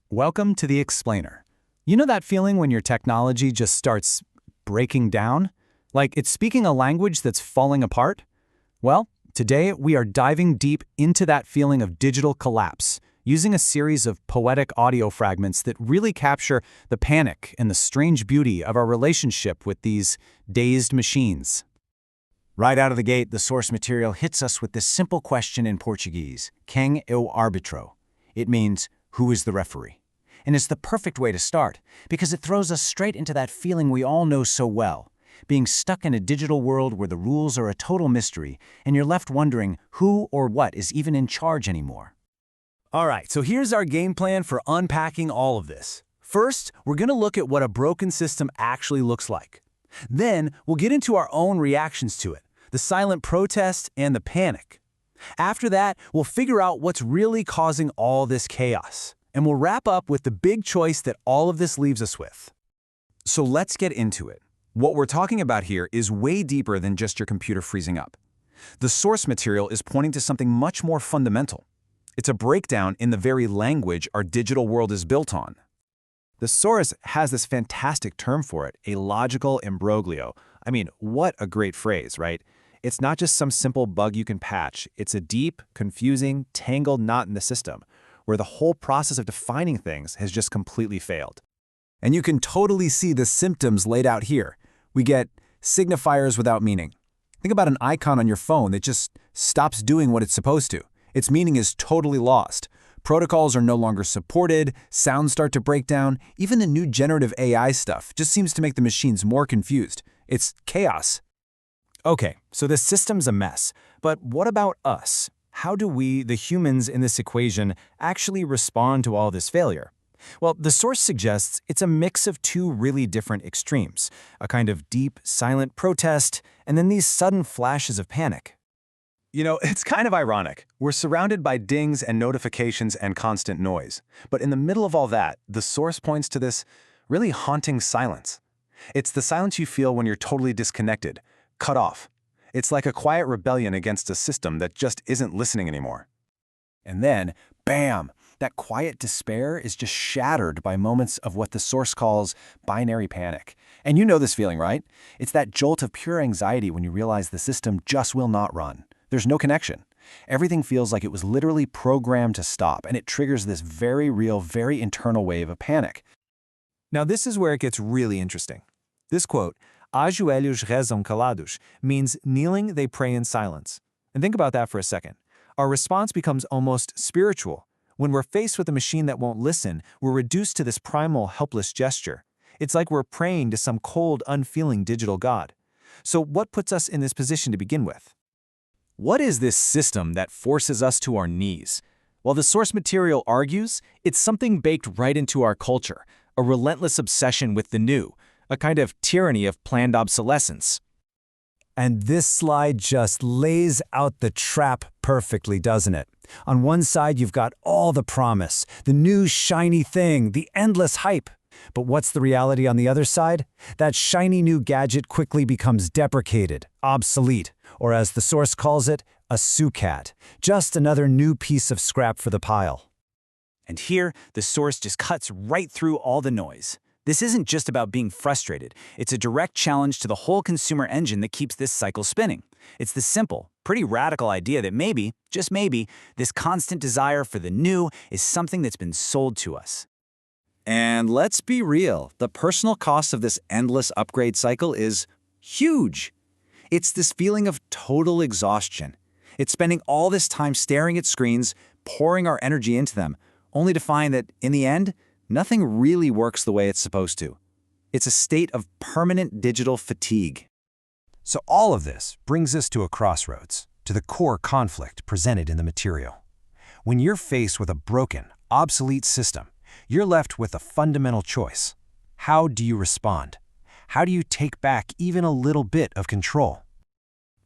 Welcome to the Explainer. You know that feeling when your technology just starts breaking down? Like it's speaking a language that's falling apart? Well, today we are diving deep into that feeling of digital collapse, using a series of poetic audio fragments that really capture the panic and the strange beauty of our relationship with these dazed machines. Right out of the gate, the source material hits us with this simple question in Portuguese, quem é o árbitro? It means, who is the referee? And it's the perfect way to start, because it throws us straight into that feeling we all know so well, being stuck in a digital world where the rules are a total mystery, and you're left wondering who or what is even in charge anymore. All right, so here's our game plan for unpacking all of this. First, we're going to look at what a broken system actually looks like. Then, we'll get into our own reactions to it, the silent protest and the panic. After that, we'll figure out what's really causing all this chaos. And we'll wrap up with the big choice that all of this leaves us with. So let's get into it. What we're talking about here is way deeper than just your computer freezing up. The source material is pointing to something much more fundamental. It's a breakdown in the very language our digital world is built on. The source has this fantastic term for it, a logical imbroglio. I mean, what a great phrase, right? It's not just some simple bug you can patch. It's a deep, confusing, tangled knot in the system, where the whole process of defining things has just completely failed. And you can totally see the symptoms laid out here. We get signifiers without meaning. Think about an icon on your phone that just stops doing what it's supposed to. Its meaning is totally lost. Protocols are no longer supported, sounds start to break down, even the new generative AI stuff just seems to make the machines more confused. It's chaos. Okay, so the system's a mess. But what about us? How do we, the humans in this equation, actually respond to all this failure? Well, the source suggests it's a mix of two really different extremes, a kind of deep, silent protest, and then these sudden flashes of panic. You know, it's kind of ironic. We're surrounded by dings and notifications and constant noise. But in the middle of all that, the source points to this really haunting silence. It's the silence you feel when you're totally disconnected, cut off. It's like a quiet rebellion against a system that just isn't listening anymore. And then, bam, that quiet despair is just shattered by moments of what the source calls binary panic. And you know this feeling, right? It's that jolt of pure anxiety when you realize the system just will not run. There's no connection. Everything feels like it was literally programmed to stop, and it triggers this very real, very internal wave of panic. Now this is where it gets really interesting. This quote, ajoelhos rezam calados, means kneeling they pray in silence. And think about that for a second. Our response becomes almost spiritual. When we're faced with a machine that won't listen, we're reduced to this primal, helpless gesture. It's like we're praying to some cold, unfeeling digital god. So what puts us in this position to begin with? What is this system that forces us to our knees? Well, the source material argues it's something baked right into our culture, a relentless obsession with the new, a kind of tyranny of planned obsolescence. And this slide just lays out the trap perfectly, doesn't it? On one side, you've got all the promise, the new shiny thing, the endless hype. But what's the reality on the other side? That shiny new gadget quickly becomes deprecated, obsolete, or as the source calls it, a sucat, just another new piece of scrap for the pile. And here, the source just cuts right through all the noise. This isn't just about being frustrated. It's a direct challenge to the whole consumer engine that keeps this cycle spinning. It's the simple, pretty radical idea that maybe, just maybe, this constant desire for the new is something that's been sold to us. And let's be real, the personal cost of this endless upgrade cycle is huge. It's this feeling of total exhaustion. It's spending all this time staring at screens, pouring our energy into them, only to find that, in the end, nothing really works the way it's supposed to. It's a state of permanent digital fatigue. So all of this brings us to a crossroads, to the core conflict presented in the material. When you're faced with a broken, obsolete system, you're left with a fundamental choice. How do you respond? How do you take back even a little bit of control?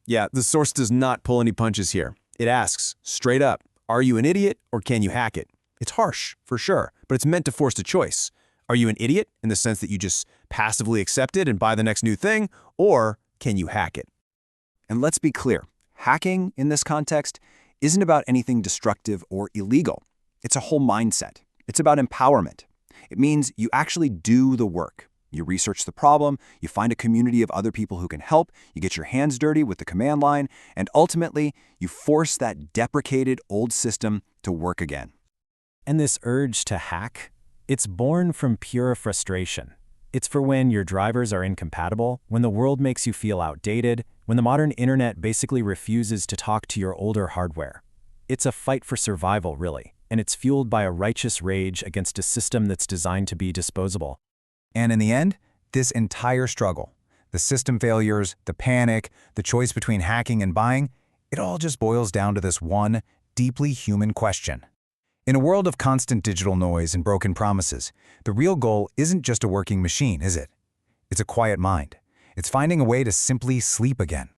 Yeah, the source does not pull any punches here. It asks, straight up, are you an idiot or can you hack it? It's harsh, for sure, but it's meant to force a choice. Are you an idiot in the sense that you just passively accept it and buy the next new thing, or can you hack it? And let's be clear, hacking in this context isn't about anything destructive or illegal. It's a whole mindset. It's about empowerment. It means you actually do the work. You research the problem, you find a community of other people who can help, you get your hands dirty with the command line, and ultimately, you force that deprecated old system to work again. And this urge to hack, it's born from pure frustration. It's for when your drivers are incompatible, when the world makes you feel outdated, when the modern internet basically refuses to talk to your older hardware. It's a fight for survival, really, and it's fueled by a righteous rage against a system that's designed to be disposable. And in the end, this entire struggle, the system failures, the panic, the choice between hacking and buying, it all just boils down to this one deeply human question. In a world of constant digital noise and broken promises, the real goal isn't just a working machine, is it? It's a quiet mind. It's finding a way to simply sleep again.